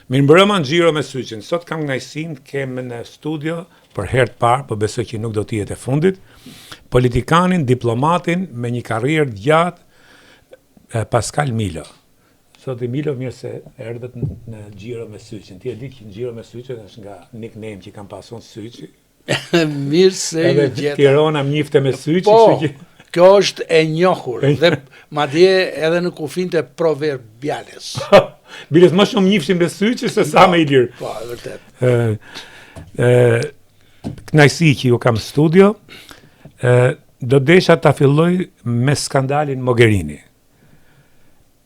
Mirëmbrëma në Xhiro me Syçin. Sot kam kënaqësinë të kem në studio për herë të parë, po besoj që nuk do të jetë e fundit, politikanin, diplomatin me një karrierë të gjatë, Pascal Milo. Sot i Milo mirë se erdhët në Xhiro me Syçin. Ti e di që në Xhiro me Syçin është nga nickname që kam pasur Syçi. Mirë se edhe gjeta. Tirana më njifte me Syçi, kështu që kjo është e njohur dhe madje edhe në kufijtë proverbiales. Biles më shumë njifshin me Syçi se sa me Ilir. Po, vërtet. Kënaqësi që ju kam studio. Do desha ta filloj me skandalin Mogherini.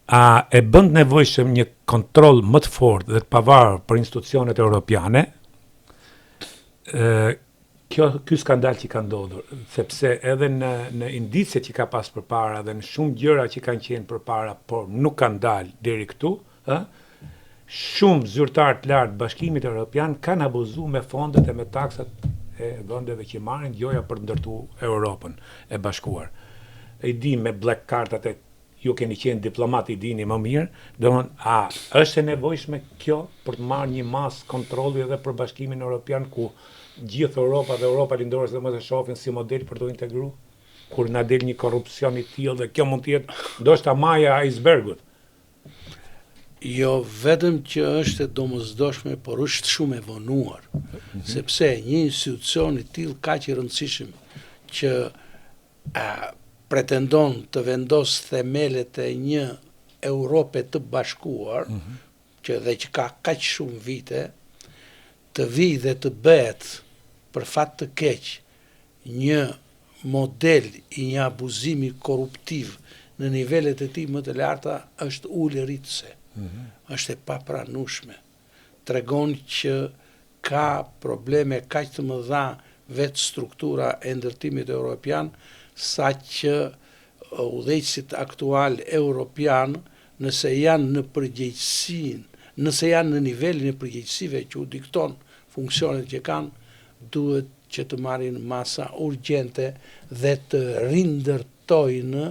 A e bënd nevojshëm një kontroll më të fortë dhe të pavarur për institucionet europiane? Ky skandal që ka ndodhur, sepse edhe në indicet që ka pas përpara dhe në shumë gjëra që kanë qenë përpara, por nuk kanë dalë deri këtu, shumë zyrtar të lartë Bashkimit Evropian kanë abuzuar me fondet e me taksat e vendeve që marrin gjoja për të ndërtuar Europën e Bashkuar. E di me black kartat e ju keni qenë diplomat, i dini më mirë, domthon a është e nevojshme kjo për të marrë një mas kontrolli edhe për Bashkimin Evropian ku gjithë Europa dhe Europa lindore dhe më të shohin si model për të integruar, kur na del një korrupsion i tillë dhe kjo mund të jetë ndoshta maja e icebergut. Jo vetëm që është e domosdoshme, por është shumë e vonuar, sepse një institucion i tillë kaq i rëndësishëm që pretendon të vendos themelet e një Europe të bashkuar, që ka kaq shumë vite, të vi dhe të bëhet për fat të keq një model i një abuzimi korruptiv në nivelet e tij më të larta është ulëritse. Është e papranueshme. Tregon që ka probleme kaq të mëdha vetë struktura e ndërtimit evropian, sa që udhëheqësit aktual europian, nëse janë në përgjegjësinë, nëse janë në nivelin e përgjegjësive që u dikton funksionet që kanë, duhet që të marrin masa urgjente dhe të rindërtojnë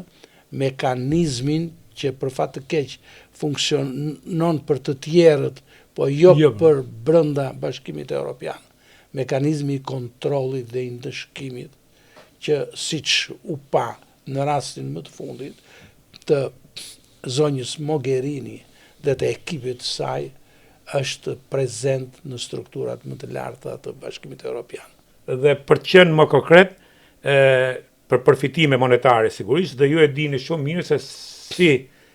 mekanizmin që për fat të keq funksionon për të tjerët, po jo për brenda Bashkimit Evropian. Mekanizmi i kontrollit dhe i ndëshkimit që siç u pa në rastin më të fundit të zonjës Mogherini dhe të ekipit të saj është prezent në strukturat më të larta të Bashkimit Evropian. Dhe për të qenë më konkret, për përfitime monetare sigurisht, dhe ju e dini shumë mirë se si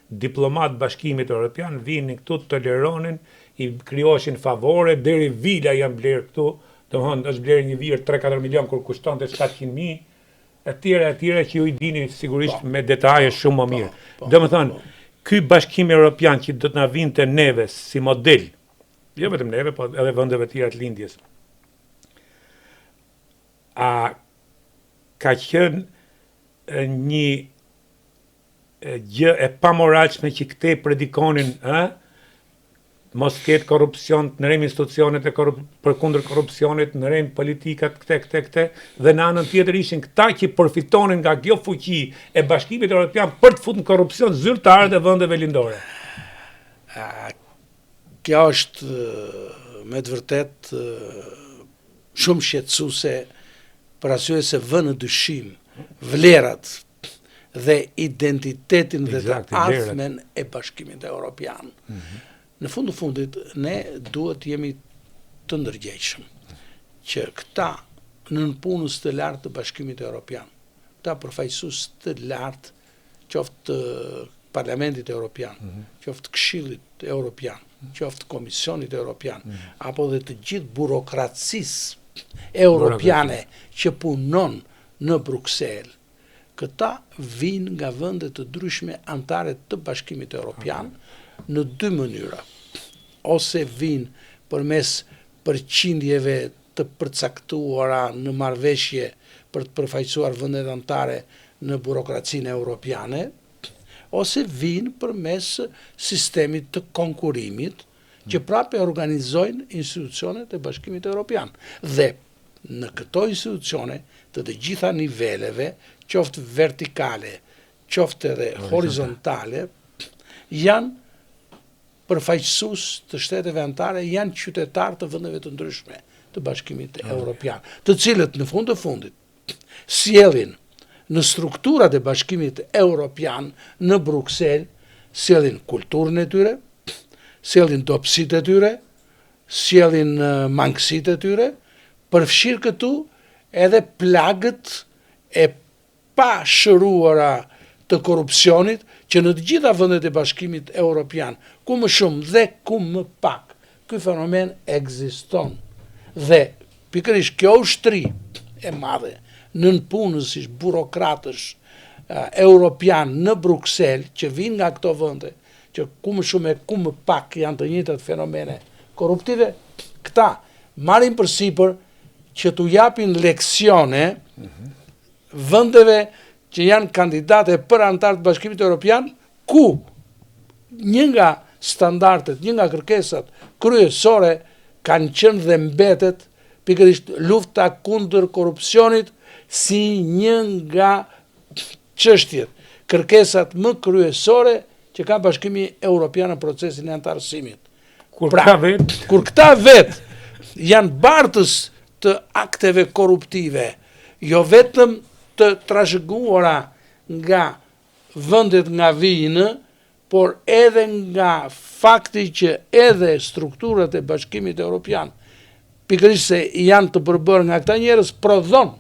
diplomat Bashkimit Evropian vinin këtu të toleronin, i krijoheshin favore, deri vila janë blerë këtu, domethënë është blerë një virë 3-4 milion kur kushtonte 700.000, etj që ju i dini sigurisht me detaje shumë më mirë. Domethënë, ky Bashkim Evropian që do të na vinte neve si model, jo vetëm neve, po edhe vendeve tjera të lindjes. A ka qenë një gjë e pamoralshme që këtej predikonin, mos ketë korrupsion, në rrim institucionet për kundër korrupsionit, në rrim politikat këte, dhe në anën tjetër ishin këta që përfitonin nga kjo fuqi e Bashkimit Evropian për të futur në korrupsion zyrtarët e vendeve lindore. Kjo është me të vërtet shumë shqetësuese, për arsye se vën në dyshim vlerat dhe identitetin dhe të ardhmen e Bashkimit Evropian. Në fund të fundit, ne duhet jemi të ndërgjegjshëm që këta nën punës të lartë të Bashkimit Evropian, këta përfaqësues të lartë, qoftë Parlamentit Evropian, qoftë Këshillit Evropian, qoftë Komisionit Evropian, apo dhe të gjithë burokracisë europiane që punon në Bruksel, këta vinë nga vende të ndryshme anëtare të Bashkimit Evropian në dy mënyra. Ose vinë përmes përqindjeve të përcaktuara në marrëveshje për të përfaqësuar vendet anëtare në burokracinë europiane, ose vinë përmes sistemit të konkurimit që prapë organizojnë institucionet e Bashkimit Evropian. Dhe në këto institucione të të gjitha niveleve, qoftë vertikale, qoftë edhe horizontale, janë përfaqësues të shteteve anëtare janë qytetarë të vendeve të ndryshme të Bashkimit Evropian, të cilët në fund të fundit sjellin në strukturat e Bashkimit Evropian në Bruksel, sjellin kulturën e tyre, sjellin dobësitë e tyre, sjellin mangësitë e tyre, përfshirë këtu edhe plagët e pa shëruara të korrupsionit që në të gjitha vendet e Bashkimit Evropian, ku më shumë dhe ku më pak, ky fenomen ekziston. Dhe pikërisht kjo ushtri e madhe nën punësish burokratësh europian në Bruksel që vinë nga këto vende, që ku më shumë e ku më pak janë të njëjtat fenomene korruptive, këta marrin përsipër që t'u japin leksione vendeve që janë kandidate për anëtar të Bashkimit Evropian, ku një nga standardet, një nga kërkesat kryesore kanë qenë dhe mbetet pikërisht lufta kundër korrupsionit si një nga çështjet, kërkesat më kryesore që ka Bashkimi Evropian në procesin e anëtarësimit. Kur këta vetë janë bartës të akteve korruptive, jo vetëm të trashëguara nga vendet nga vijnë, por edhe nga fakti që edhe strukturat e Bashkimit Evropian, pikërisht se janë të përbërë nga këta njerëz, prodhon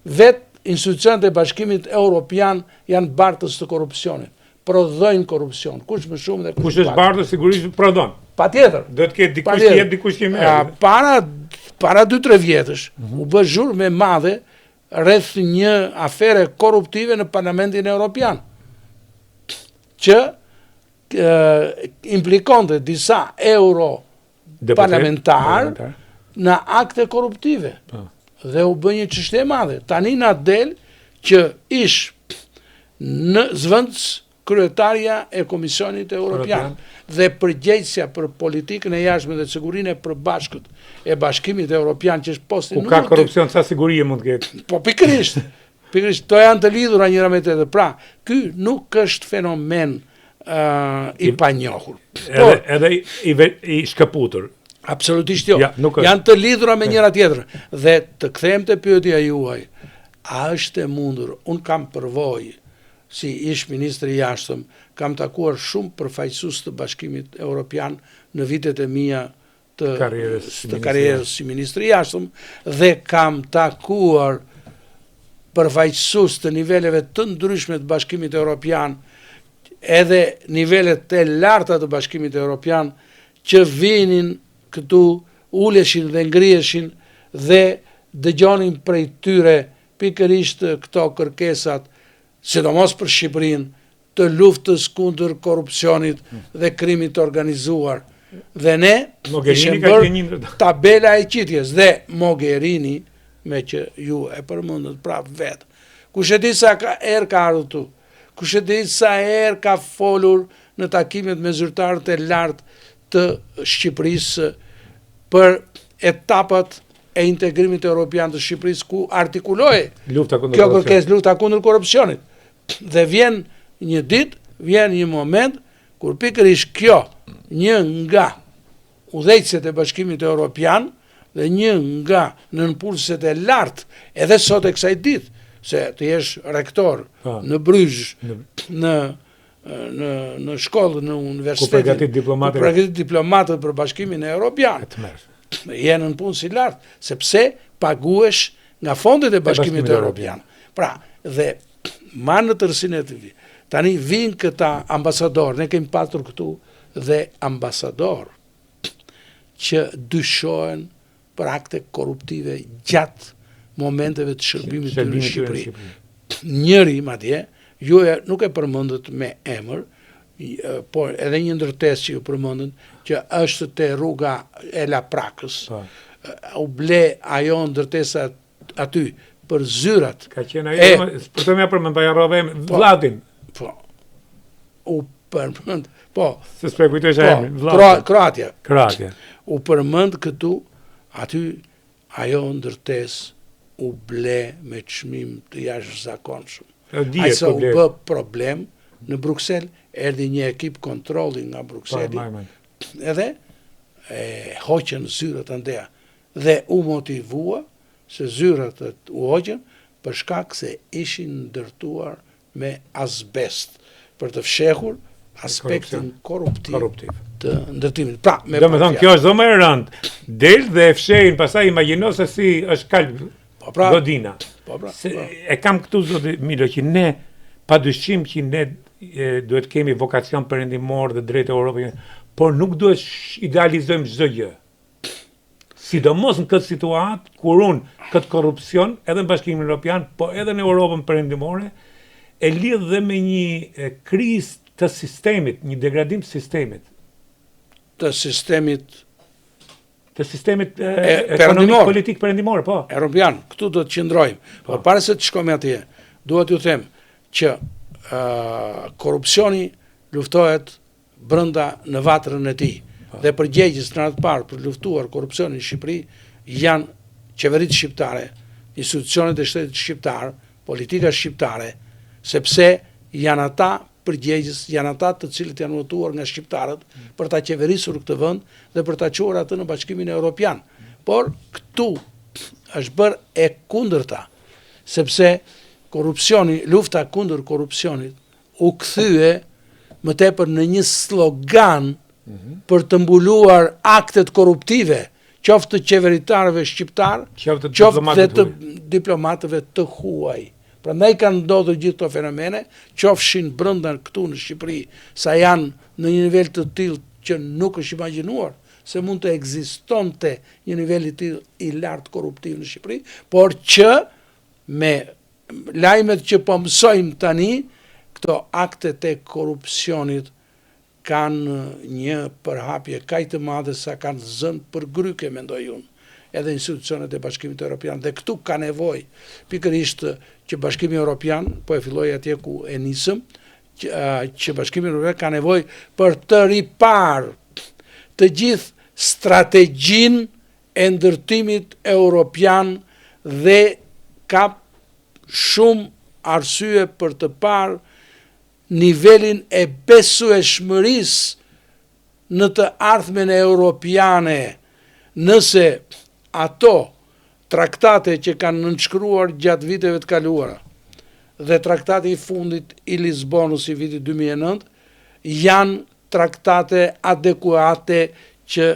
vetë institucionet e Bashkimit Evropian janë bartës të korrupsionit, prodhojnë korrupsion, kush më shumë dhe kush është bartës sigurisht prodhon. Patjetër. Do të ketë dikush që jep dikush që merr. Para 2-3 vjetësh u bë zhurmë e madhe rreth një afere korruptive në Parlamentin Evropian, që implikonte disa parlamentar në akte korruptive. Dhe u bë një çështje e madhe. Tani na del që ish në zvendës kryetarja e Komisionit Evropian dhe përgjegjësja për politikën e jashtme dhe sigurinë e përbashkët e Bashkimit Evropian, që është posti ku ka korrupsion, sa siguri mund të ketë. Po pikërisht, to janë të lidhura njëra me tjetrën. Pra, ky nuk është fenomen i panjohur. Edhe i shkëputur. Absolutisht jo. Janë të lidhura me njëra tjetrën. Dhe të kthehem te pyetja juaj, a është e mundur? Un kam përvojë si ish ministri i jashtëm, kam takuar shumë përfaqësues të Bashkimit Evropian në vitet e mia të karrierës si ministri i jashtëm, dhe kam takuar përfaqësues të niveleve të ndryshme të Bashkimit Evropian, edhe nivelet të larta të Bashkimit Evropian, që vinin këtu, uleshin dhe ngriheshin dhe dëgjonin prej tyre pikërisht këto kërkesat, sidomos për Shqipërinë, të luftës kundër korrupsionit dhe krimit të organizuar. Dhe ne ishim bërë tabela e qitjes, dhe Mogherini, me që ju e përmendët prapë vetë, kush e di sa herë ka ardhur tu, kush e di sa herë ka folur në takimet me zyrtarët e lartë të Shqipërisë për etapat e integrimit evropian të Shqipërisë, ku artikulohej kjo kërkesë, lufta kundër korrupsionit. Dhe vjen një ditë, vjen një moment kur pikërisht kjo, një nga udhëheqësit e Bashkimit Evropian dhe një nga nënpulësit e lartë, edhe sot e kësaj ditë, se të jesh rektor në Bryzh, në shkollë, në universitet, ku përgatit diplomatët për Bashkimin Evropian, jenë në punë si lartë, sepse paguesh nga fondet e Bashkimit Evropian. Pra, dhe ma në tërsinë e të vi. Tani vinë këta ambasador, ne kemi patur këtu dhe ambasador që dyshohen për akte korruptive gjatë momenteve të shërbimit të në Shqipëri. Njëri, madje, ju nuk e përmendët me emër, por edhe një ndërtesë që ju përmendën, që është te rruga e Laprakës, u ble ajo ndërtesa aty për zyrat. Ka qenë ajo, për të me përmend, pa jarrove Vladin. Po, u përmend, po. Se s'pe kujtoj që emrin, Vladin. Kroatja. U përmend këtu, aty ajo ndërtesë u ble me çmim të jashtëzakonshëm. Ai sa u bë problem në Bruksel, erdhi një ekip kontrolli nga Brukseli, edhe hoqën zyrët andeja. Dhe u motivua se zyrët u hoqën për shkak se ishin ndërtuar me azbest për të fshehur aspektin korruptiv të ndërtimit. Pra, do me thonë, kjo është dhe më e rëndë. Del dhe e fshehin, pastaj imagjino se si është kalb godina. E kam këtu, zotë Milo, që ne, padyshim që ne duhet kemi vokacion perëndimor dhe drejt Europës, por nuk duhet idealizojmë çdo gjë. Sidomos në këtë situatë, kur unë këtë korrupsion, edhe në Bashkimin Evropian, po edhe në Europën perëndimore, e lidh dhe me një krizë të sistemit, një degradim të sistemit. Të sistemit ekonomik, politik perëndimor, po. Europian, këtu do të qëndrojmë. Por para se të shkojmë atje, duhet ju them që korrupsioni luftohet brenda në vatrën e tij. Dhe përgjegjës në atë parë për luftuar korrupsionin në Shqipëri janë qeveritë shqiptare, institucionet e shtetit shqiptar, politika shqiptare, sepse janë ata përgjegjës, janë ata të cilët janë votuar nga shqiptarët për ta qeverisur këtë vend dhe për ta çuar atë në Bashkimin Evropian. Por këtu është bërë e kundërta, sepse korrupsioni, lufta kundër korrupsionit u kthye më tepër në një slogan për të mbuluar aktet korruptive, qoftë të qeveritarëve shqiptar, qoftë të diplomatëve të huaj. Prandaj kanë ndodhur gjithë këto fenomene, qofshin brenda këtu në Shqipëri, sa janë në një nivel të tillë që nuk është imagjinuar se mund të ekzistonte një nivel i tillë i lartë korruptiv në Shqipëri, por që me lajmet që po mësojmë tani, këto aktet e korrupsionit kanë një përhapje kaq të madhe sa kanë zënë për gryke, mendoj unë, edhe institucionet e Bashkimit Evropian. Dhe këtu ka nevojë pikërisht që Bashkimi Evropian, po e filloi atje ku e nisëm, që Bashkimi Evropian ka nevojë për të ripar të gjithë strategjinë e ndërtimit europian dhe ka shumë arsye për të parë nivelin e besueshmërisë në të ardhmen europiane, nëse ato traktate që kanë nënshkruar gjatë viteve të kaluara dhe traktati i fundit i Lisbonës i vitit 2009 janë traktate adekuate që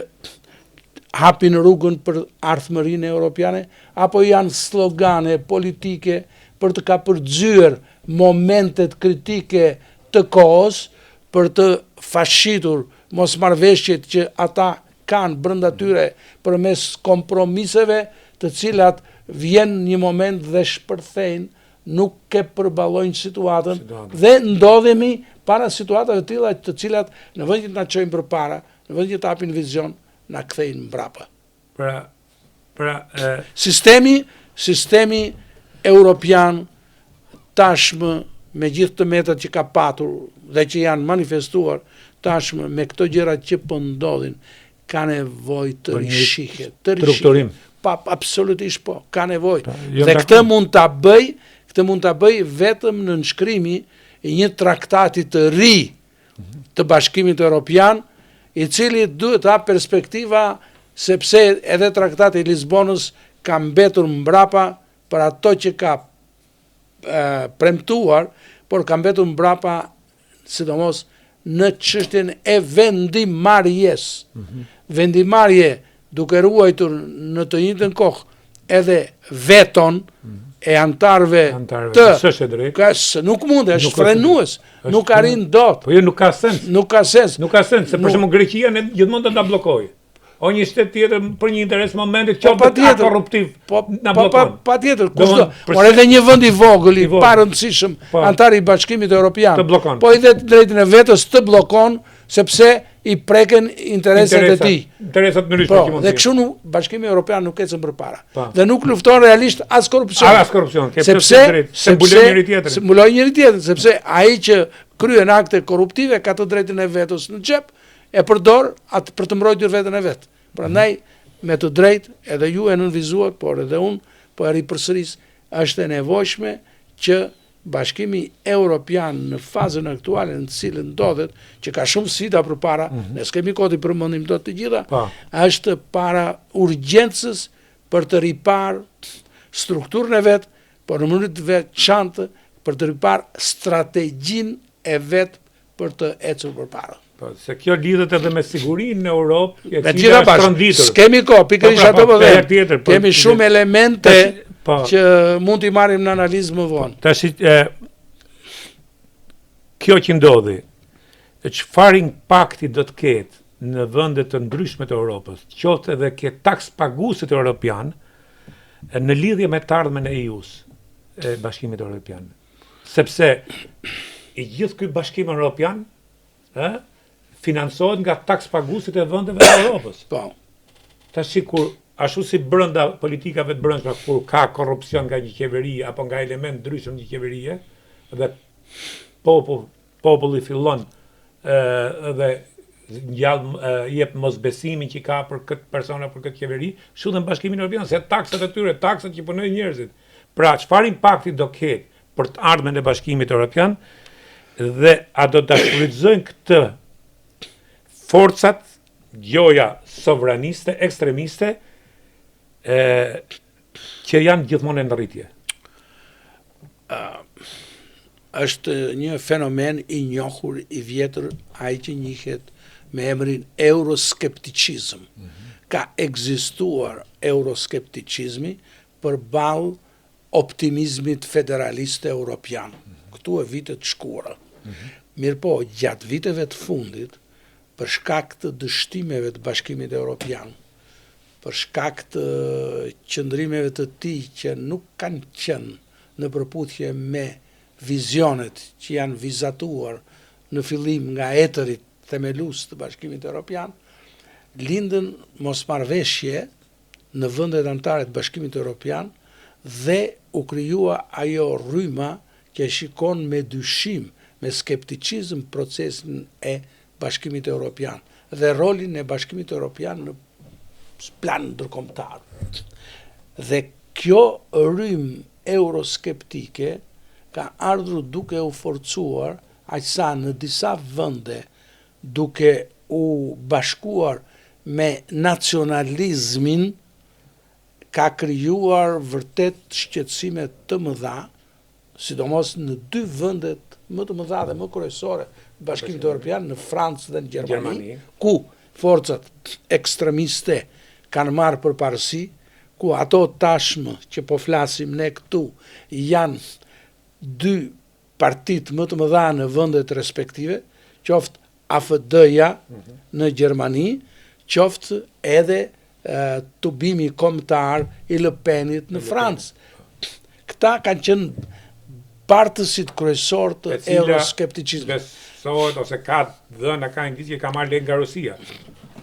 hapin rrugën për ardhmërinë europiane, apo janë slogane politike për të kapërcyer momentet kritike të kohës, për të fashitur mosmarrveshjet që ata kanë brenda tyre përmes kompromiseve, të cilat vjen një moment dhe shpërthejnë, nuk e përballojnë situatën dhe ndodhemi para situatave të tilla të cilat në vend që na çojnë përpara, në vend që të hapin vizion, na kthejnë mbrapa. Sistemi europian tashmë me gjithë të metat që ka patur dhe që janë manifestuar tashmë me këto gjërat që po ndodhin, ka nevojë të rishihet, të strukturim. Absolutisht po, ka nevojë. Dhe këtë mund ta bëj vetëm në nënshkrimi i një traktati të ri të Bashkimit Evropian, i cili duhet ha perspektiva, sepse edhe traktati i Lisbonës ka mbetur mbrapa për ato që ka premtuar, por ka mbetur mbrapa sidomos në çështjen e vendimarrjes. Vendimarrje duke ruajtur në të njëjtën kohë edhe veton e antarëve të nuk mund, është frenues, nuk arrin dot. Po jo, nuk ka sens. Nuk ka sens, se për shembull Greqia gjithmonë do ta bllokojë. O një shtet tjetër për një interes momentit qoftë korruptiv na blokon. Patjetër, kushdo. Por edhe një vend i vogël i parëndësishëm antar i Bashkimit Evropian, po i dhe drejtën e vetës të bllokon sepse i preken interesat e tij. Interesat në rishë që mund. Dhe kështu Bashkimi Evropian nuk ecën përpara. Dhe nuk lufton realisht as korrupsion. As korrupsion, sepse mbulon njëri tjetrin, sepse ai që kryen akte korruptive ka të drejtën e vetës në xhep, e përdor atë për të mbrojtur veten e vet. Prandaj me të drejtë edhe ju e nënvizuat, por edhe unë po e ripërsëris, është e nevojshme që Bashkimi Evropian në fazën aktuale në cilën ndodhet, që ka shumë sfida përpara, ne s'kemi kohë të përmendim dot të gjitha, është para urgjencës për të ripar strukturën e vet, por në mënyrë të veçantë për të ripar strategjinë e vet për të ecur përpara. Po, se kjo lidhet edhe me sigurinë në Europë, Me gjitha bashkë, s'kemi kohë, pikërisht ato po them. Kemi shumë elemente që mund t'i marrim në analizë më vonë. Tash kjo që ndodhi, çfarë impakti do të ketë në vende të ndryshme të Europës, qoftë edhe ke taks paguesit europian në lidhje me të ardhmen e EU-s, e Bashkimit Evropian. Sepse i gjithë ky Bashkim Evropian, financohet nga taks paguesit e vendeve të Europës. Po. Tash kur ashtu si brenda politikave të brendshme kur ka korrupsion nga një qeveri apo nga element ndryshëm një qeverie dhe populli fillon dhe jep mosbesimin që ka për këtë persona, për këtë qeveri, shudhen Bashkimin Evropian se taksat e tyre, taksat që punojnë njerëzit. Pra, çfarë impakti do ketë për të ardhmen e Bashkimit Evropian dhe a do ta shfrytëzojnë këtë forcat, gjoja sovraniste, ekstremiste, që janë gjithmonë në rritje? Është një fenomen i njohur i vjetër, ai që njihet me emrin euroskepticizëm. Ka ekzistuar euroskepticizmi përballë optimizmit federalist europian, këtu e vitet shkura. Mirë po, gjatë viteve të fundit, për shkak të dështimeve të Bashkimit Evropian, për shkak të qëndrimeve të tij që nuk kanë qenë në përputhje me vizionet që janë vizatuar në fillim nga etërit themelues të Bashkimit Evropian, lindën mosmarrveshje në vendet anëtare të Bashkimit Evropian dhe u krijua ajo rryma që shikon me dyshim, me skepticizëm procesin e Bashkimit Evropian dhe rolin e Bashkimit Evropian në plan ndërkombëtar. Dhe kjo rrymë euroskeptike ka ardhur duke u forcuar aqsa në disa vende duke u bashkuar me nacionalizmin, ka krijuar vërtet shqetësime të mëdha, sidomos në dy vendet më të mëdha dhe më kryesore Bashkimit Evropian, në Francë dhe në Gjermani, ku forcat ekstremiste kanë marrë përparësi, ku ato tashmë që po flasim ne këtu janë dy partitë më të mëdha në vendet respektive, qoftë AFD-ja në Gjermani, qoftë edhe tubimi kombëtar i Le Penit në Francë. Këta kanë qenë partësit kryesor të euroskepticizmit. Besohet ose ka dhëna, ka indicje ka marrë lekë nga Rusia.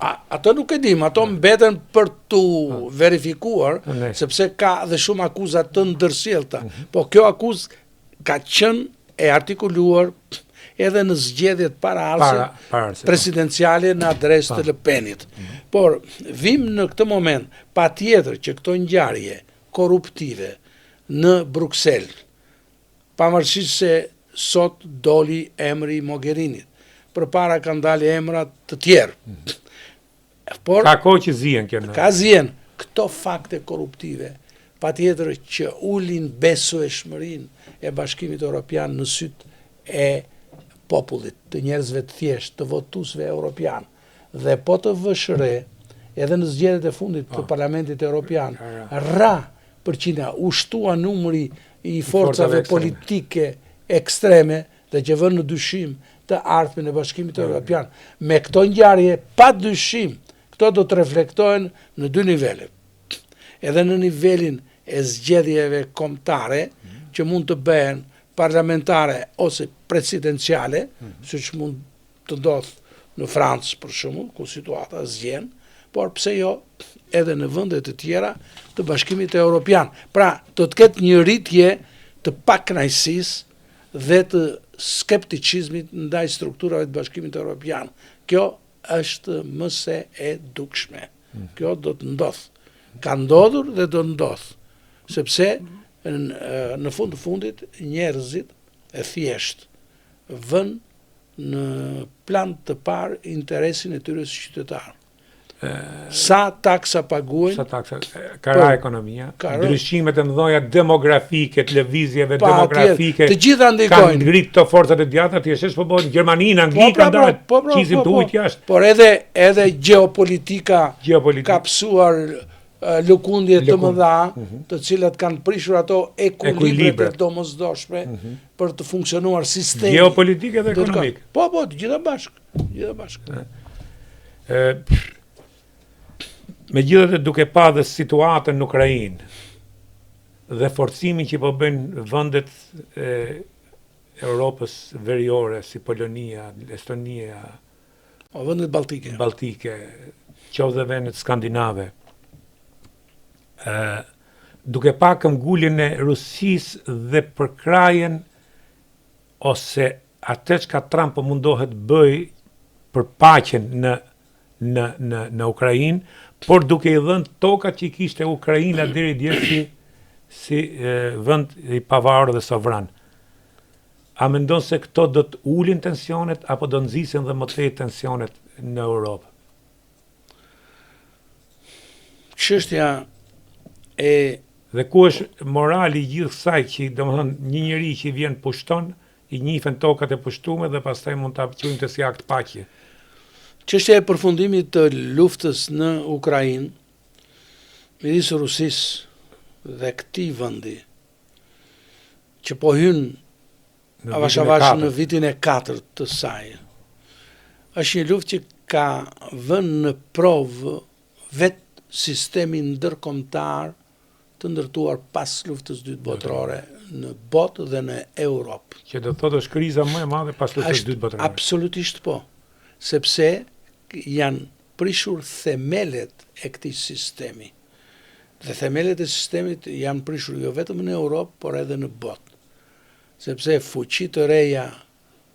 Ato nuk e dim, ato mbeten për tu verifikuar, sepse ka dhe shumë akuzat të ndërsjellta. Po kjo akuzë ka qenë e artikuluar edhe në zgjedhjet paraardhëse presidenciale në adresë të Le Penit. Por vim në këtë moment patjetër që këto ngjarje korruptive në Bruxelles, pavarësisht se sot doli emri Mogherinit, përpara kanë dalë emra të tjerë. Por ka kohë që zihen kjo. Ka zihen këto fakte korruptive, patjetër që ulin besueshmërinë e Bashkimit Evropian në syt e popullit, të njerëzve të thjeshtë, të votuesve europian. Dhe po të vësh re, edhe në zgjedhjet e fundit të Parlamentit Evropian, ra përqindja u shtua numri i forcave politike ekstreme dhe që vënë në dyshim të ardhmen e Bashkimit Evropian. Me këto ngjarje, pa dyshim, këto do të reflektohen në dy nivele. Edhe në nivelin e zgjedhjeve kombëtare, që mund të bëhen parlamentare ose presidenciale, siç mund të ndodhë në Francë për shembull, ku situata zgjen, por pse jo edhe në vende të tjera të Bashkimit Evropian. Pra, do të ketë një rritje të pakënaqësisë dhe të skepticizmit ndaj strukturave të Bashkimit Evropian. Kjo është më se e dukshme. Kjo do të ndodhë. Ka ndodhur dhe do ndodhë. Sepse në fund të fundit njerëzit e thjesht vën në plan të parë interesin e tyre si qytetar. Sa taksa paguajnë? Sa taksa, kara ekonomia, ndryshimet e mëdha demografike, të lëvizjeve demografike, të gjitha ndikojnë. Kanë ngrit këto forcat e djatha, ti e po bëhen Gjermani, Angli kanë dalë, qizim të ujit jashtë. Por edhe gjeopolitika ka psuar lëkundje të mëdha, të cilat kanë prishur ato ekuilibret e domosdoshme për të funksionuar sistemi geopolitik edhe ekonomik. Po, të gjitha bashkë. Megjithatë duke pa dhe situatën në Ukrainë dhe forcimin që po bëjnë vendet e Europës veriore si Polonia, Estonia, vendet baltike, qoftë dhe vendet skandinave. Duke pa këmbguljen e Rusisë dhe përkrajen ose atë çka Trump po mundohet bëj për paqen në Ukrainë, por duke i dhënë tokat që i kishte Ukraina deri dje si vend i pavarur dhe sovran. A mendon se këto do të ulin tensionet apo do nxisen dhe më tej tensionet në Europë? Çështja dhe ku është morali i gjithë kësaj që domethënë një njeri që vjen pushton, i njihen tokat e pushtuara dhe pastaj mund ta quajmë të si akt paqe. Çështja e përfundimit të luftës në Ukrainë midis Rusisë dhe këtij vendi që po hyn avash në vitin e 4 të saj. Është një luftë që ka vënë në provë vetë sistemin ndërkombëtar të ndërtuar pas luftës dytë botërore në botë dhe në Europë. Që do thotë është kriza më e madhe pas luftës dytë botërore. Absolutisht po, sepse janë prishur themelet e këtij sistemi. Dhe themelet e sistemit janë prishur jo vetëm në Europë, por edhe në botë. Sepse fuqi të reja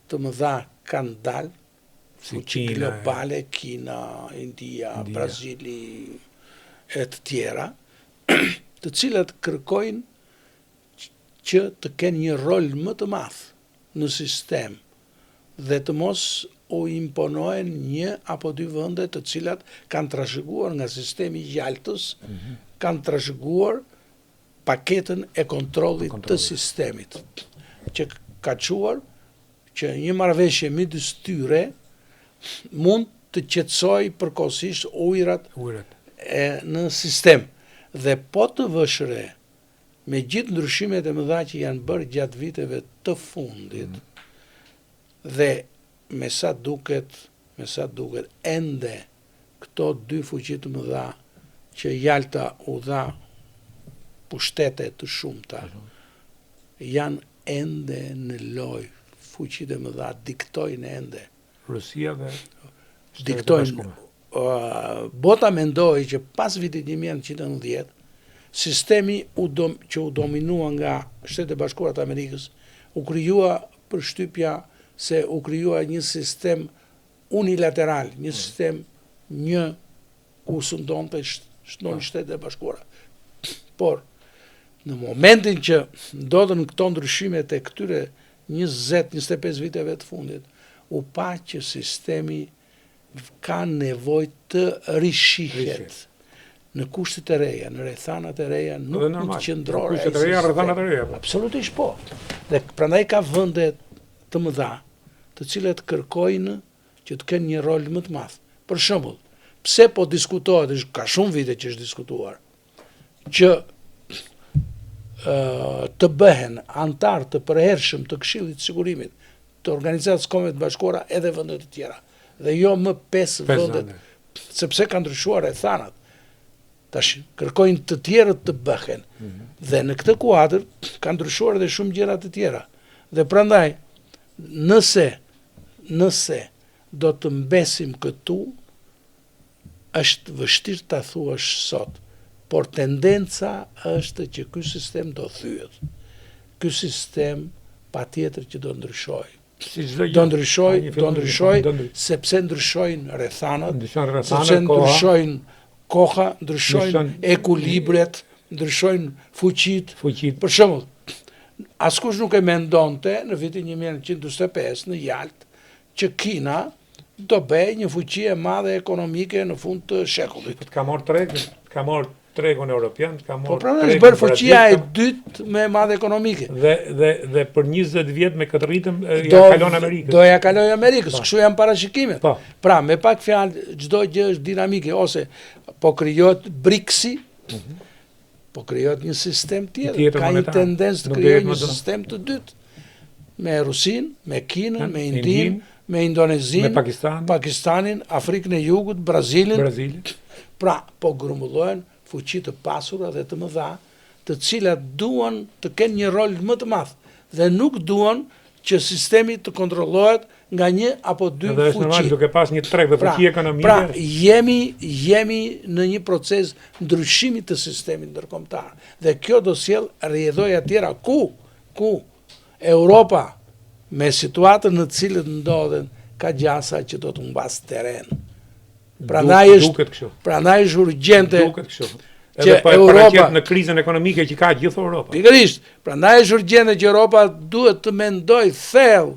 të mëdha kanë dalë, fuqi globale, Kina, India, Brazili e të tjera, të cilat kërkojnë që të kenë një rol më të madh në sistem dhe të mos u imponohen një apo dy vende të cilat kanë trashëguar nga sistemi i Jaltës, kanë trashëguar paketën e kontrollit të sistemit, që ka quar që një marrëveshje midis tyre mund të qetësoj përkohësisht ujërat në sistem. Dhe po të vëshre, me gjithë ndryshimet e mëdha që janë bërë gjatë viteve të fundit, dhe me sa duket ende këto dy fuqi të mëdha që Jalta u dha pushtete të shumta, janë ende në lojë, fuqitë e mëdha diktojnë ende. Rusia dhe diktojnë. Bota mendoi që pas vitit 1990, sistemi që u dominua nga Shtetet e Bashkuara të Amerikës, u krijua përshtypja se u krijua një sistem unilateral, një sistem ku sundonte Shtetet e Bashkuara. Por në momentin që ndodhen këto ndryshimet e këtyre 20-25 viteve të fundit, u pa që sistemi ka nevojë të rishihet në kushtet e reja, në rrethanat e reja, nuk në qendrore. Kushtet e reja, rrethanat e reja. Absolutisht po. Dhe prandaj ka vende të mëdha, të cilat kërkojnë që të kenë një rol më të madh. Për shembull, pse po diskutohet, ka shumë vite që është diskutuar, që të bëhen antar të përhershëm të Këshillit të Sigurimit të Organizatës Kombeve të Bashkuara edhe vende të tjera, dhe jo më 5 vende, sepse kanë ndryshuar rrethanat. Tash kërkojnë të tjerët të bëhen. Dhe në këtë kuadër kanë ndryshuar edhe shumë gjëra të tjera. Dhe prandaj, nëse do të mbesim këtu, është vështirë ta thuash sot, por tendenca është që ky sistem do thyet. Ky sistem patjetër që do ndryshojë. Do ndryshoj, sepse ndryshojnë rrethanat, sepse ndryshojnë koha, ndryshojnë ekuilibret, ndryshojnë fuqit. Për shembull, askush nuk e mendonte në vitin 1945 në Jaltë që Kina do bëj një fuqi e madhe ekonomike në fund të shekullit. Ka marrë tregun evropian, ka marrë. Po pra është bërë fuqia e dytë më e madhe ekonomike. Dhe për 20 vjet me këtë ritëm ja kalon Amerikës. Do ja kaloj Amerikës, kështu janë paraqikimet. Pra, me pak fjalë, çdo gjë është dinamike, ose po krijohet BRICS-i, po krijohet një sistem tjetër, ka një tendencë të krijojë një sistem të dytë me Rusinë, me Kinën, me Indinë, me Indonezinë, me Pakistanin, Afrikën e Jugut, Brazilin. Pra, po grumbullohen fuqi të pasura dhe të mëdha, të cilat duan të kenë një rol më të madh dhe nuk duan që sistemi të kontrollohet nga një apo dy fuqi. Dhe është normal duke pas një treg dhe fuqi ekonomike. Pra, jemi në një proces ndryshimi të sistemit ndërkombëtar. Dhe kjo do sjell rrjedhoja tjera ku Europa me situatën në cilët ndodhen ka gjasa që do të mbas terren. Prandaj është urgjente që Europa në krizën ekonomike që ka gjithë Europa. Pikërisht, prandaj është urgjente që Europa duhet të mendojë thellë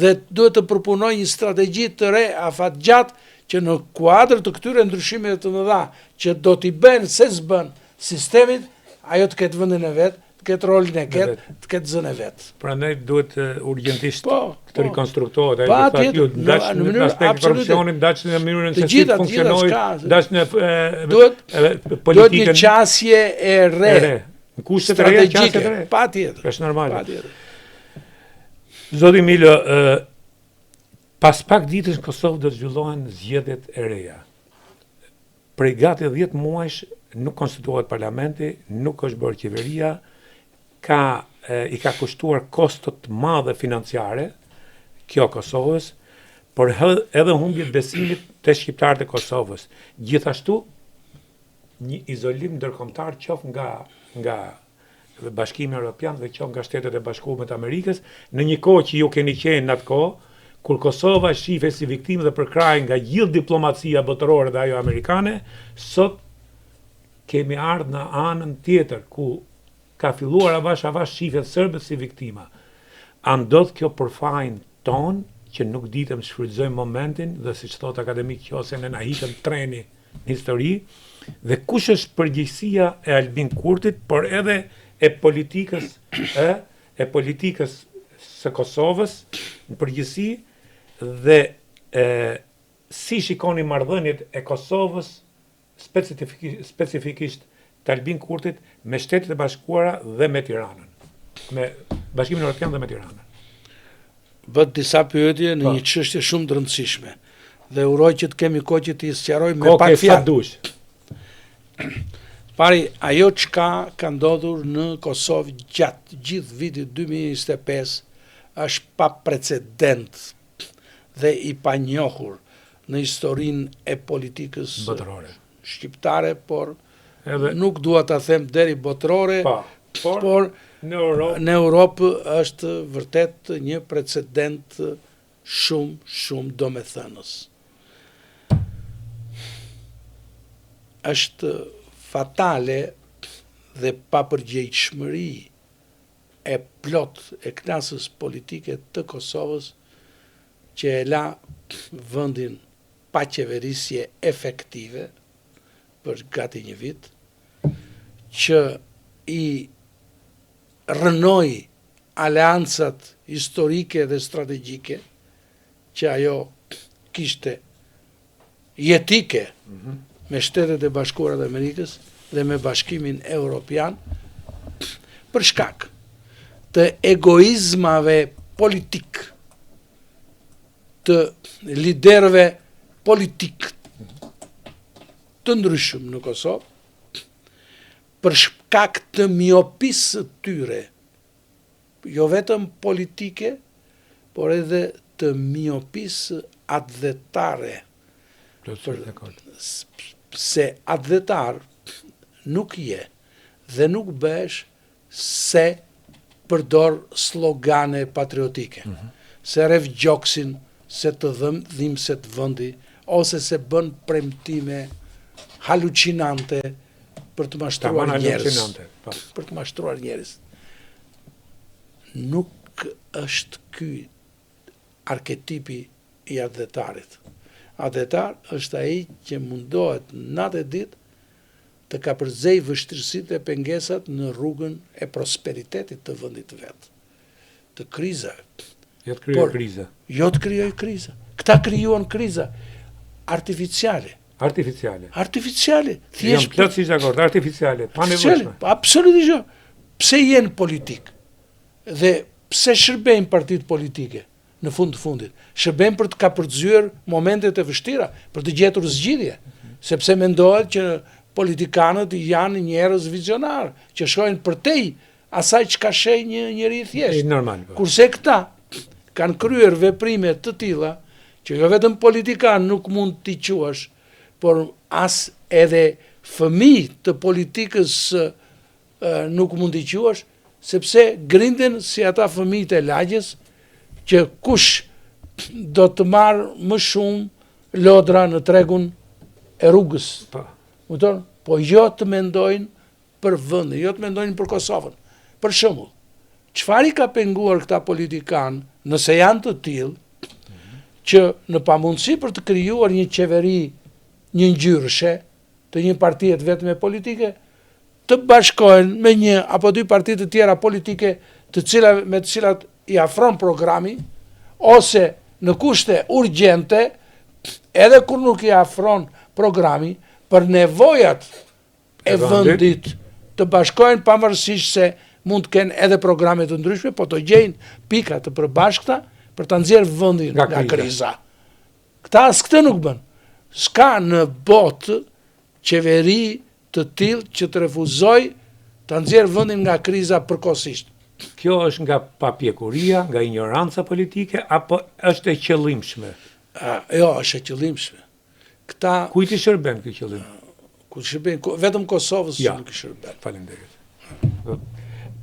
dhe duhet të përpunojë një strategji të re afatgjatë që në kuadër të këtyre ndryshimeve të mëdha që do t'i bëjnë se s'bën sistemit, ajo të ketë vendin e vet, të ketë rolin e vet, të ketë zënë e vet. Prandaj duhet urgjentisht të rikonstruktohet, në mënyrë absolute, dash në mënyrën se si funksionoi, dash në politikën. Duhet një qasje e re, në kushtet e reja, qasje e re. Patjetër. Është normale. Zoti Milo, pas pak ditësh në Kosovë do të zhvillohen zgjedhjet e reja. Prej gati 10 muajsh nuk konstituohet parlamenti, nuk është bërë qeveria, i ka kushtuar kostot të madhe financiare, kjo Kosovës, por edhe humbjet besimit të shqiptarët e Kosovës. Gjithashtu, një izolim ndërkombëtar qof nga Bashkimi Evropian dhe qof nga Shtetet e Bashkuara të Amerikës, në një kohë që ju keni qenë në atë kohë, kur Kosova shihet si viktimë dhe përkrahej nga gjithë diplomacia botërore dhe ajo amerikane, sot kemi ardhur në anën tjetër ku ka filluar avash shihet serbët si viktima. A ndodh kjo për fajin ton që nuk ditëm shfrytëzojmë momentin dhe siç thot akademik Qose ne na hitëm treni në histori dhe kush është përgjegjësia e Albin Kurtit, por edhe e politikës së Kosovës në përgjithësi dhe si shikoni marrëdhëniet e Kosovës specifikisht të Albin Kurtit me Shtetet e Bashkuara dhe me Tiranën, me Bashkimin Evropian dhe me Tiranën. Bët disa pyetje në një çështje shumë të rëndësishme dhe uroj që të kemi kohë që t'i sqaroj me pak fjalë. Pari, ajo çka ka ndodhur në Kosovë gjatë gjithë vitit 2025 është pa precedent dhe i panjohur në historinë e politikës botërore shqiptare, por nuk dua ta them deri botërore, por në Europë është vërtet një precedent shumë domethënës. Është fatale dhe papërgjegjshmëri e plot e klasës politike të Kosovës që e la vendin pa qeverisje efektive për gati një vit, që i rënoi aleancat historike dhe strategjike që ajo kishte jetike me Shtetet e Bashkuara të Amerikës dhe me Bashkimin Evropian për shkak të egoizmave politik të liderëve politik të ndryshëm në Kosovë, për shkak të miopisë tyre, jo vetëm politike, por edhe të miopisë atdhetare. Se atdhetar nuk je dhe nuk bësh se përdor slogane patriotike, se rev gjoksin, se të dhimbset vendi, ose se bën premtime halucinante për të mashtruar njerëz. Po. Për të mashtruar njerëz. Nuk është ky arketipi i adhetarit. Adhetar është ai që mundohet natë e ditë të kapërzej vështirësitë e pengesat në rrugën e prosperitetit të vendit vet. Të kriza. Jo të krijoj kriza. Jo të krijoj kriza. Këta krijuan kriza artificiale. Artificiale. Jam Thjesht plotësisht dakord, artificiale, pa nevojshme. Absolutisht jo. Pse jenë politik? Dhe pse shërbejnë partitë politike në fund të fundit? Shërbejnë për të kapërcyer momentet e vështira, për të gjetur zgjidhje, sepse mendohet që politikanët janë njerëz vizionar, që shkojnë përtej asaj çka sheh një njeri i thjeshtë. Normal. Po. Kurse këta kanë kryer veprime të tilla që jo vetëm politikan nuk mund t'i quash, por as edhe fëmijë të politikës nuk mund t'i quash, sepse grinden si ata fëmijët e lagjes, që kush do të marrë më shumë lodra në tregun e rrugës. Po jo të mendojnë për vendin, jo të mendojnë për Kosovën. Për shembull, çfarë i ka penguar këta politikan, nëse janë të tillë, që në pamundësi për të krijuar një qeveri një ngjyrëshe të një partie vetëm politike, të bashkohen me një apo dy parti të tjera politike me të cilat i afron programi, ose në kushte urgjente, edhe kur nuk i afron programi, për nevojat e vendit të bashkohen pavarësisht se mund të kenë edhe programe të ndryshme, po të gjejnë pika të përbashkëta për të nxjerrë vendin nga kriza. Këta as këtë nuk bën. S'ka në botë qeveri të tillë që të refuzoj të nxjerrë vendin nga kriza përkohësisht. Kjo është nga papjekuria, nga ignoranca politike, apo është e qëllimshme? Jo, është e qëllimshme. Këta Kujt i shërben ky qëllim? Ku shërben vetëm Kosovës nuk i shërben. Faleminderit.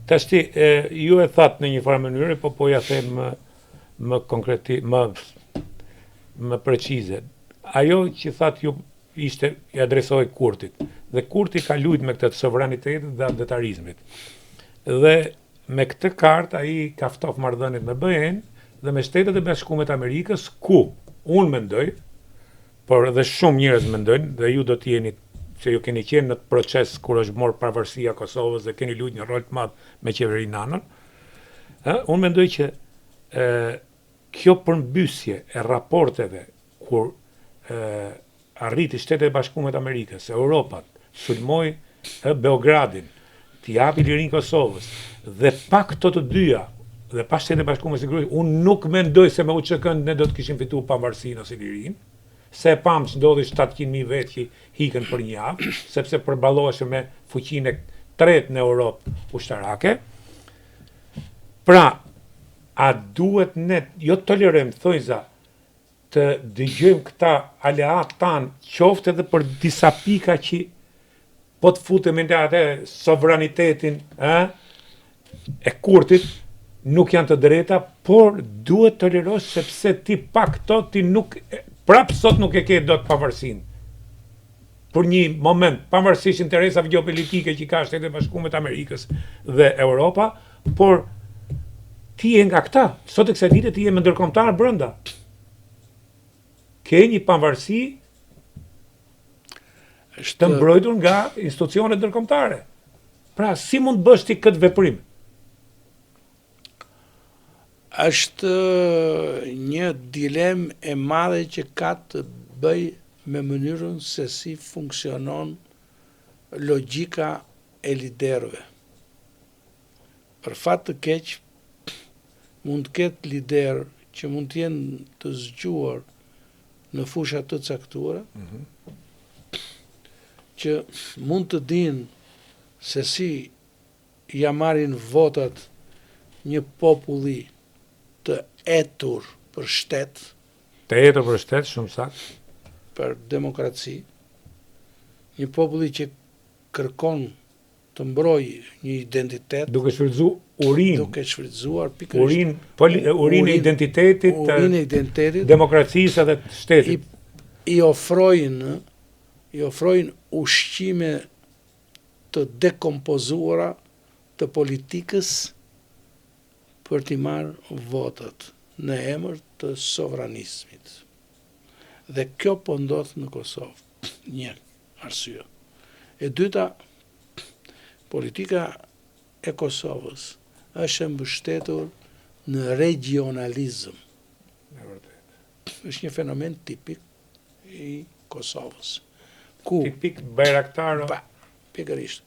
Tashti ju e thatë në një farë mënyrë, po ja them më konkreti, më precize. Ajo që thatë ju ishte i adresoi Kurtit. Dhe Kurti ka luajtur me këtë të sovranitetit dhe adetarizmit. Dhe me këtë kartë ai ka ftoft marrëdhëniet me BE-n dhe me Shtetet e Bashkuara të Amerikës, ku unë mendoj, por edhe shumë njerëz mendojnë, dhe ju do të jeni, se ju keni qenë në proces kur është morë pavarësia e Kosovës dhe keni luajtur një rol të madh me qeverinë nanën. Unë mendoj që kjo përmbysje e raporteve kur arriti Shtetet e Bashkuara të Amerikës, Europat, sulmoi Beogradin, t'i japi lirinë Kosovës, dhe pa këto të dyja, dhe pa Shtetet e Bashkuara të Amerikës, unë nuk mendoj se me UÇK-n ne do të kishim fituar pavarësinë ose lirinë, se pam që ndodhi 700.000 vetë që hikën për një javë, sepse përballoheshëm me fuqinë e tretë në Europë ushtarake. Pra, a duhet ne, jo të tolerojmë, thojza, të dëgjojmë këta aleat tanë, qoftë edhe për disa pika që po të futemi në atë sovranitetin e Kurtit, nuk janë të drejta, por duhet tolerosh sepse ti pa këto ti nuk prapë sot nuk e ke do të pavarësinë. Për një moment, pavarësisht interesave gjeopolitike që ka Shtetet e Bashkuara të Amerikës dhe Europa, por ti je nga këta. Sot e kësaj dite ti je me ndërkombëtar brenda. Ke një pavarësi të mbrojtur nga institucionet ndërkombëtare. Pra, si mund bësh ti këtë veprim? Është një dilemë e madhe që ka të bëj me mënyrën se si funksionon logjika e liderëve. Për fat të keq, mund të ketë lider që mund të jenë të zgjuar në fusha të caktuara, që mund të dinë se si ja marrin votat një populli të etur për shtet. Të etur për shtet, shumë saktë. Për demokraci. Një populli që kërkon të mbrojë një identitet. Duke shfrytzuar urinë. Duke shfrytzuar pikërisht urinë e identitetit, demokracisë dhe të shtetit. I ofrojnë ushqime të dekompozuara të politikës për t'i marrë votët në emër të sovranizmit. Dhe kjo po ndodh në Kosovë. Një arsye. E dyta, politika e Kosovës është mbështetur në regionalizëm. Është një fenomen tipik i Kosovës. Tipik bajraktaro. Pikërisht.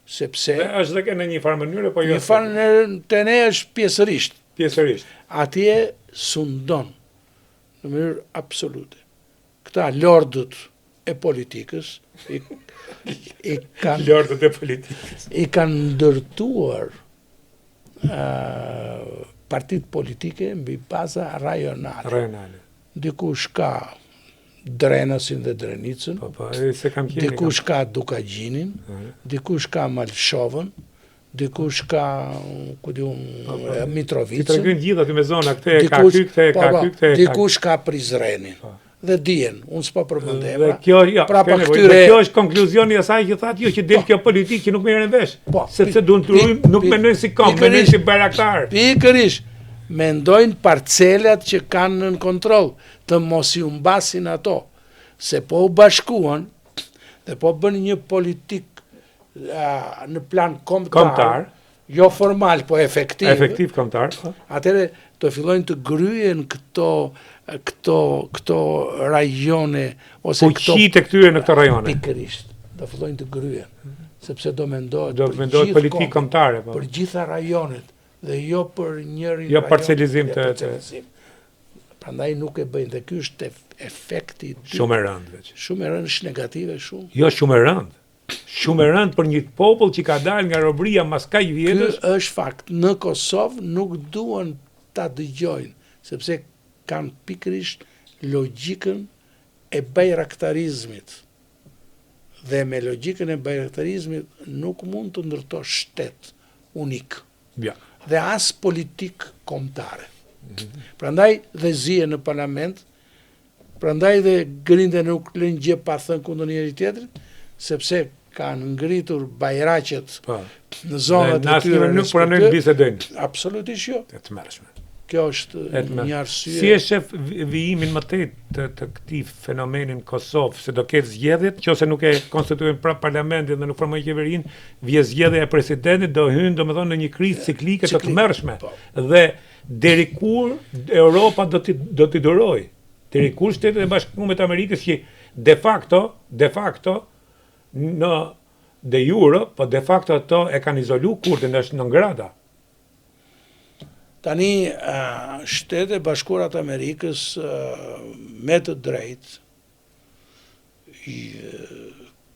Sepse është dhe në një farë mënyrë, po jo. një farë të ne është pjesërisht. Pjesërisht. Atje sundon në mënyrë absolute. Këta lordët e politikës i kanë Lordët e politikës. I kanë ndërtuar partitë politike mbi baza rajonale. Rajonale. Dikush ka Drenasin dhe Drenicën, Po, se kam qenë. dikush ka Dukagjinin, dikush ka Malshovën, dikush ka Ti Mitrovicën, tregojnë gjithë aty me zona, këte e ka ky, këte e ka ky, këte e ka. dikush ka Prizrenin. Dhe dijen, unë s'po përmendem. Dhe kjo, ja, pra pa dhe këtyre kjo është konkluzioni i asaj që thatë, jo që del kjo politikë që nuk merren vesh. Po, Sepse duan të rujmë, nuk mendojnë si kom, mendojnë si bajraktar. Pikërisht, mendojnë parcelat që kanë në kontroll, të mos i humbasin ato, se po u bashkuan dhe po bën një politik në plan kombëtar, jo formal, po efektiv. Efektiv kombëtar. Atëre të fillojnë të gryhen këto rajone ose Fuqitë e këtyre në këto rajone. Pikërisht, do fillojnë të gryhen, sepse do mendohet politikë kombëtare, po. për gjitha rajonet dhe jo për njërin Jo rajon, parcelizim të. Prandaj nuk e bëjnë dhe ky është efekti Shumë e rëndë. Shumë e rëndë, është negative shumë. Jo, shumë e rëndë. Shumë e rëndë për një popull që ka dalë nga robëria mas kaq vjetësh. Ky është fakt. Në Kosovë nuk duan ta dëgjojnë, sepse kanë pikërisht logjikën e bajraktarizmit. Dhe me logjikën e bajraktarizmit nuk mund të ndërtosh shtet unik. Ja. Dhe as politik kombëtare. Prandaj dhe zihen në parlament, prandaj dhe grinde nuk lënë gjë pa thënë kundër njëri tjetrit, sepse kanë ngritur bajraqet në zonat e tyre. Nuk pranojnë bisedojnë. Absolutisht jo. E tmerrshme. Kjo është një arsye. Si e shef vijimin më tej të këtij fenomenin Kosovë, se do ketë zgjedhjet, nëse nuk e konstituojnë prap parlamentin dhe nuk formojnë qeverinë, vjen zgjedhja e presidentit, do hynë domethënë në një krizë ciklike të tmerrshme. Dhe deri kur Europa do t'i durojë? Deri kur Shtetet e Bashkuara të Amerikës që de facto në de jure, po de facto ato e kanë izoluar Kurtin, është non grata. Tani, Shtetet e Bashkuara të Amerikës me të drejtë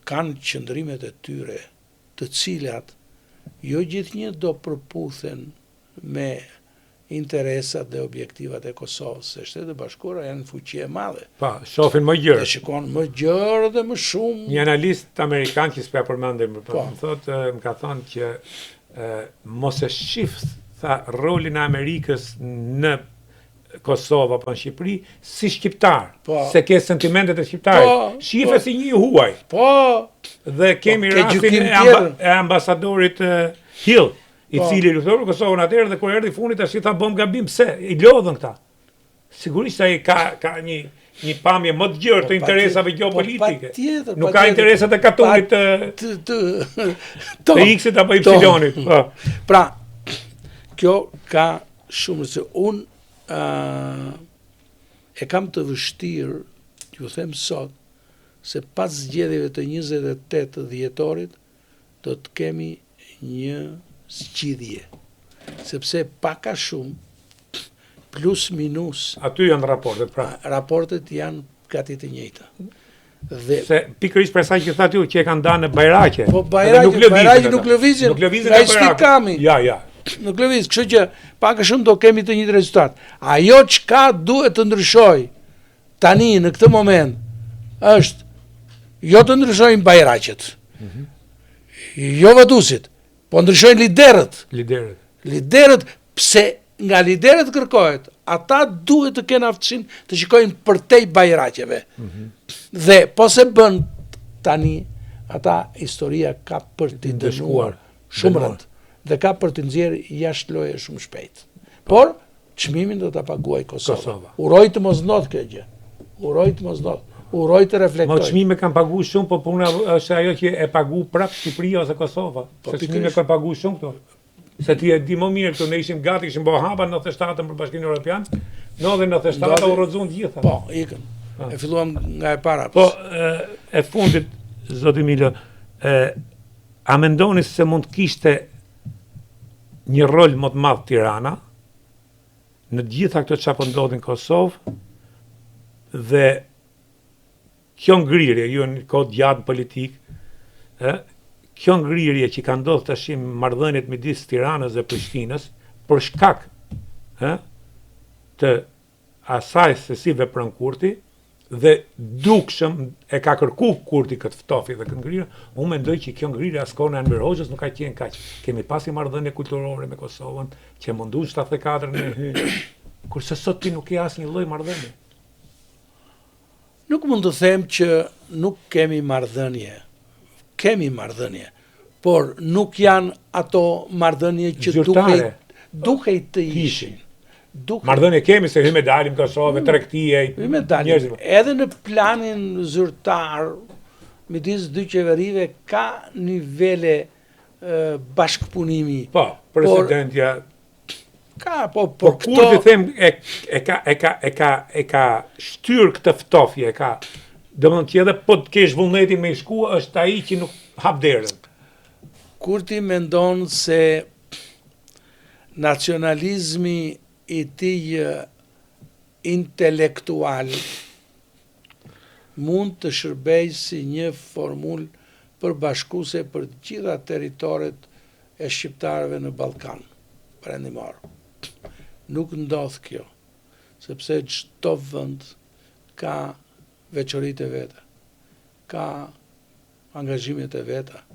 kanë qëndrimet e tyre, të cilat jo gjithnjë do përputhen me interesat dhe objektivat e Kosovës, se Shtetet e Bashkuara janë fuqi e madhe. Pa, shohin më gjërë. Dhe shikon më gjërë dhe më shumë. Një analist amerikan që s'pa përmendim, më ka thonë që mos e shifth tha rolin e Amerikës në Kosovë apo në Shqipëri si shqiptar, se ke sentimentet e shqiptarit. Shife si një huaj. Dhe kemi rastin e ambasadorit Hill, i cili luftoi për Kosovën atëherë dhe kur erdhi fundit tash i tha bëm gabim, pse? I lodhën këta. Sigurisht ai ka një pamje më të gjerë të interesave gjeopolitike. Nuk ka interesat e Katunit të X-it apo Y-it. Pra, kjo ka shumë, se unë e kam të vështirë, ju them sot, se pas zgjedhjeve të 28 dhjetorit, do të kemi një zgjidhje. Sepse paka shumë, plus minus. Aty janë raportet, pra. Raportet janë gati të njëjta. Se pikërisht për sa që thatë ju që e kanë dhënë Bajraqe. Po Bajraqe nuk lëvizin. Ai spikami. Ja. Nuk lëviz, kështu që pak a shumë do kemi të njëjtë rezultat. Ajo çka duhet të ndryshoj tani në këtë moment është jo të ndryshojnë Bajraqet. Jo vatusit, po ndryshojnë liderët. Liderët, pse nga liderët kërkohet, ata duhet të kenë aftësinë të shikojnë përtej Bajraqeve. Dhe po se bën tani ata historia ka për t'i dënuar Ndëshkuar. shumë rënd dhe ka për t'i nxjerrë jashtë loje shumë shpejt. Por çmimin do ta paguaj Kosova. Uroj të mos ndodh kjo gjë. Uroj të mos ndodh. Uroj të reflektoj. Çmime kanë pagu shumë, po puna është ajo që e pagu prapë Shqipëria ose Kosova. Se çmime kanë pagu shumë këto. Se ti e di më mirë këtu, ne ishim gati, kishim bërë hapa 97 për Bashkinë Evropian, në 97 u rrëzun gjitha. Po, ikën. E filluam nga e para. Po, e fundit, zoti Milo, a mendoni se mund të kishte një rol më të madh Tirana në gjitha këto çapo ndodhin në Kosovë dhe kjo ngrirje, ju në kohë gjatë politik, kjo ngrirje që ka ndodhur tash marrëdhëniet midis Tiranës dhe Prishtinës për shkak të asaj se si vepron Kurti dhe dukshëm e ka kërku Kurti këtë ftofi dhe këtë ngrirje, unë mendoj që kjo ngrirje askon e Enver Hoxhës nuk ka qenë kaq. Kemi pasi marrëdhënie kulturore me Kosovën, që mundu 74 me hy, kurse sot ti nuk ke asnjë lloj marrëdhënie. Nuk mund të them që nuk kemi marrëdhënie. Kemi marrëdhënie, por nuk janë ato marrëdhënie që duhej të ishin. Marrëdhënie kemi se hyme dalim Kosovë, tregtie, hyme dalim. Edhe në planin zyrtar midis dy qeverive ka nivele bashkëpunimi. Po, presidentja ka, po këto... Kur të them e ka shtyr këtë ftofje, domethënë që edhe po të kesh vullnetin me shku, është ai që nuk hap derën. Kurti mendon se nacionalizmi i tij intelektual mund të shërbejë si një formulë përbashkuese për të gjitha territoret e shqiptarëve në Ballkan perëndimor. Nuk ndodh kjo, sepse çdo vend ka veçoritë e veta, ka angazhimet e veta,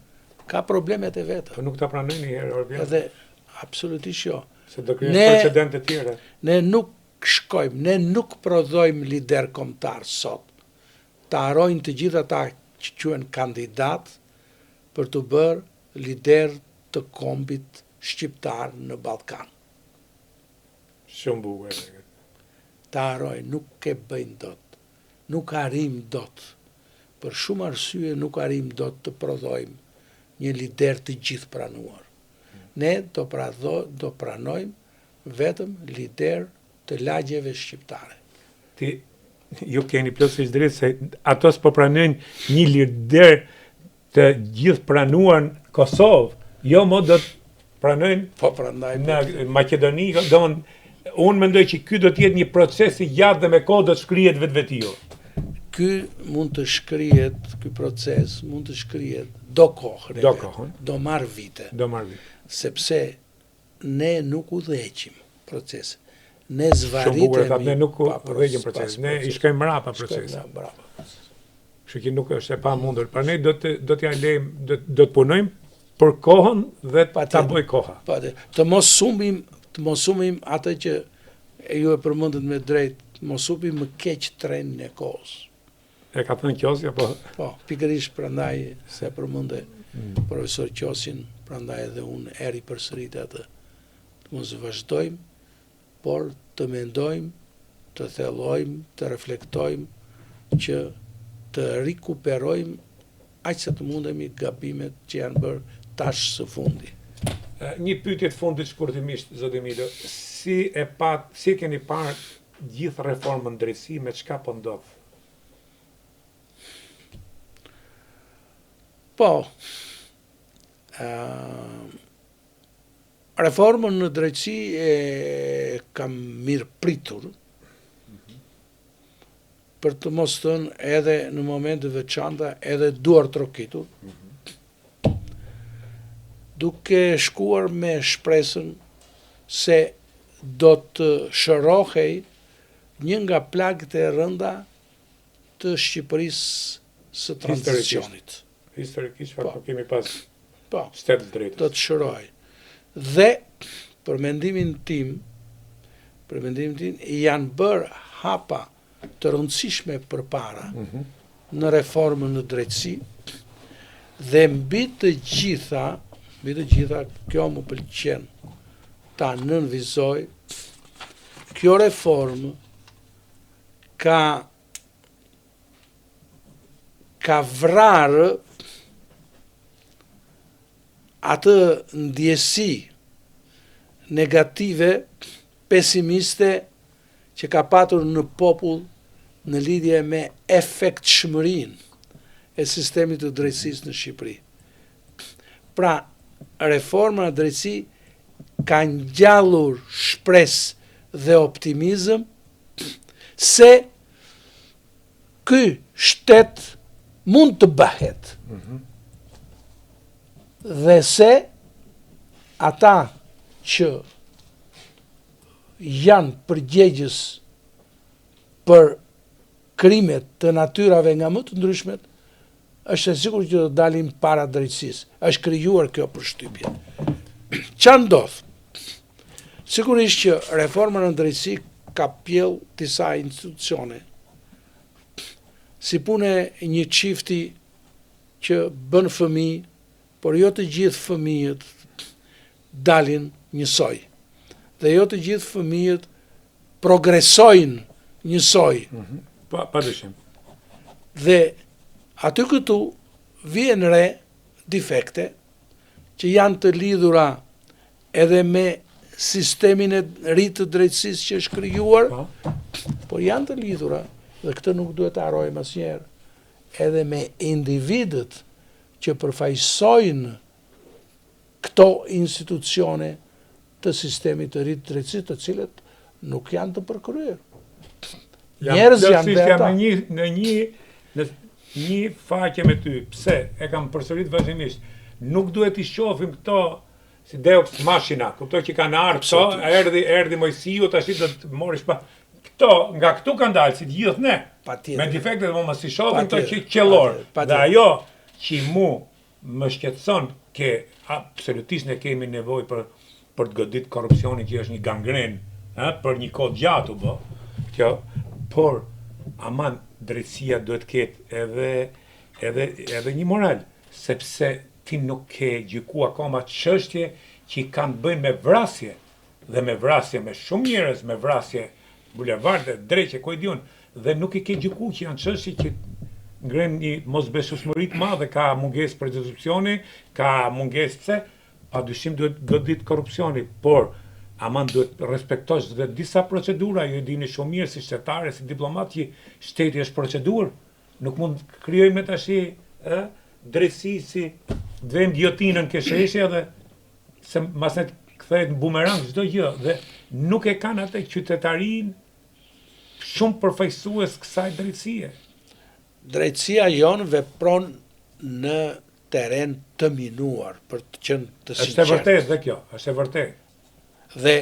ka problemet e veta. Po nuk ta pranoj një herë Orbian. Edhe absolutisht jo. Se do krijojë precedente të tjera. Ne nuk shkojmë, ne nuk prodhojmë lider kombëtar sot. Ta harojnë të gjithë ata që quhen kandidat për të bërë lider të kombit shqiptar në Ballkan. Shumë bukur. Ta harojnë, nuk e bëjnë dot. Nuk arrim dot. Për shumë arsye nuk arrim dot të prodhojmë një lider të gjithë pranuar. Ne do pranojmë vetëm lider të lagjeve shqiptare. Ju keni plotësisht drejtë se ato s'po pranojnë një lider të gjithë pranuar në Kosovë, jo mo do të pranojnë po prandaj në Maqedoni, unë mendoj që ky do të jetë një proces i gjatë dhe me kohë do të shkrihet vetvetio. Ky mund të shkrihet, ky proces mund të shkrihet do kohë, do marr vite. Sepse ne nuk udhëheqim proces. Ne zvarritemi. Ne nuk udhëheqim proces. Ne i shkojmë mbrapa procesit. Kështu që nuk është e pamundur. Pra ne do t'ja lejmë, do të punojmë për kohën dhe ta bëj koha. Të mos humbim atë që ju e përmendët me drejt, mos humbim më keq trenin e kohës. E ka thënë Qosja, po? Po, pikërisht prandaj se përmendë profesor Qosin, prandaj edhe unë eri përsërit atë. Të mos vazhdojmë, por të mendojmë, të thellojmë, të reflektojmë që të rikuperojmë aq sa të mundemi gabimet që janë bërë tash së fundi. Një pyetje të fundit shkurtimisht, zoti Milo, si keni parë gjithë reformën drejtësi, me çka po ndodh? Po, reformën në drejtësi e kam mirë pritur, për të mos thënë edhe në momente veçanta edhe duar trokitur, duke shkuar me shpresën se do të shërohej një nga plagët e rënda të Shqipërisë së tranzicionit. Historikisht, po kemi pas shtetë drejtës. Do të shërohej. Dhe, për mendimin tim, janë bërë hapa të rëndësishme përpara në reformën në drejtësi Dhe mbi të gjitha, kjo më pëlqen ta nënvizoj, kjo reformë ka vrarë atë ndjesi negative, pesimiste që ka patur në popull në lidhje me efektshmërinë e sistemit të drejtësisë në Shqipëri. Pra, reforma në drejtësi ka ngjallur shpresë dhe optimizëm se ky shtet mund të bëhet. Dhe se ata që janë përgjegjës për krimet të natyrave nga më të ndryshmet, është e sigurt që do dalim para drejtësisë. Është krijuar kjo përshtypje. Ç'a ndodh? Sigurisht që reforma në drejtësi ka pjell disa institucione. Si pune një çifti që bën fëmijë, por jo të gjithë fëmijët dalin njësoj. Dhe jo të gjithë fëmijët progresojnë njësoj. Padyshim. Dhe aty këtu vjen re defekte që janë të lidhura edhe me sistemin e ri të drejtësisë që është krijuar, por janë të lidhura, dhe këtë nuk duhet të harrojmë asnjëherë, edhe me individët që përfaqësojnë këto institucione të sistemit të ri të drejtësisë, të cilët nuk janë të përkryer. Njerëz janë ata. Në një faqe me ty, pse e kam përsërit vazhdimisht, nuk duhet i shohim këto si Deus mashina, kuptoj që kanë ardhur këto, erdhi Mojsiu, tash do të morish pa. Këto, nga këtu kanë dalë si të gjithë ne. Me defekte dhe mos i shohim këto që qellor. Dhe ajo që më shqetëson ke absolutisht ne kemi nevojë për të godit korrupsionin që është një gangren, për një kohë gjatë u bë. Kjo, por aman drejtësia duhet ketë edhe një moral, sepse ti nuk ke gjyku akoma çështje që kanë bëjnë me vrasje, dhe me vrasje me shumë njerëz, me vrasje bulevarde, drejtje, ku e diun, dhe nuk i ke gjyku që janë çështje që ngren një mosbesueshmëri të madhe, ka mungesë prezumcioni, ka mungesë pse, padyshim duhet godit korrupsioni, por aman duhet respektosh dhe disa procedura, ju e dini shumë mirë si shtetare, si diplomat që shteti është procedurë, nuk mund krijojmë tash drejtësi si dvejmë gjotinën ke sheshja dhe se masnet kthehet në bumerang çdo gjë dhe nuk e kanë atë qytetarin shumë përfaqësues kësaj drejtësie. Drejtësia jonë vepron në teren të minuar për të qenë të sinqertë. Është e vërtetë dhe kjo, është e vërtetë. Dhe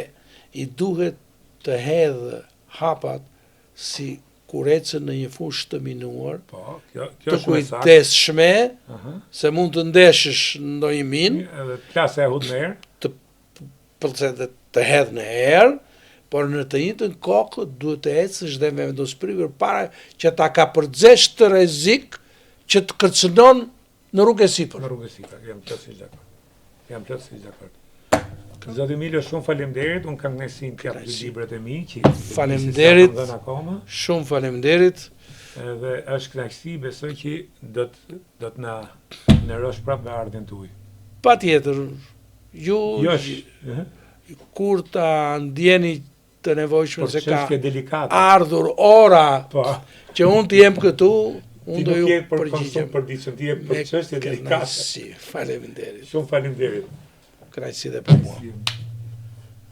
i duhet të hedhë hapat si kurecën në një fushë të minuar, të kujdesshme, se mund të ndeshësh ndonjë minë, edhe plasë e hudh në erë, të hedhë në erë, por në të njëjtën kohë duhet të ecësh dhe me vendospërvyer para që ta ka përxesh të rrezik që të kërcënon në rrugë sipër. Në rrugë sipër, jam plotësisht dakord. Zoti Emilio, shumë faleminderit, unë kam kënaqësinë të jap dy librat e mi që faleminderit, shumë faleminderit. Edhe është kënaqësi, besoj që do të na rosh prapë me ardhin tuaj. Patjetër, ju kur ta ndjeni të nevojshme se ka ardhur ora që unë të jem këtu, unë do ju përgjigjem me çështje delikate. Faleminderit. Shumë faleminderit. Kënaqësi dhe për mua.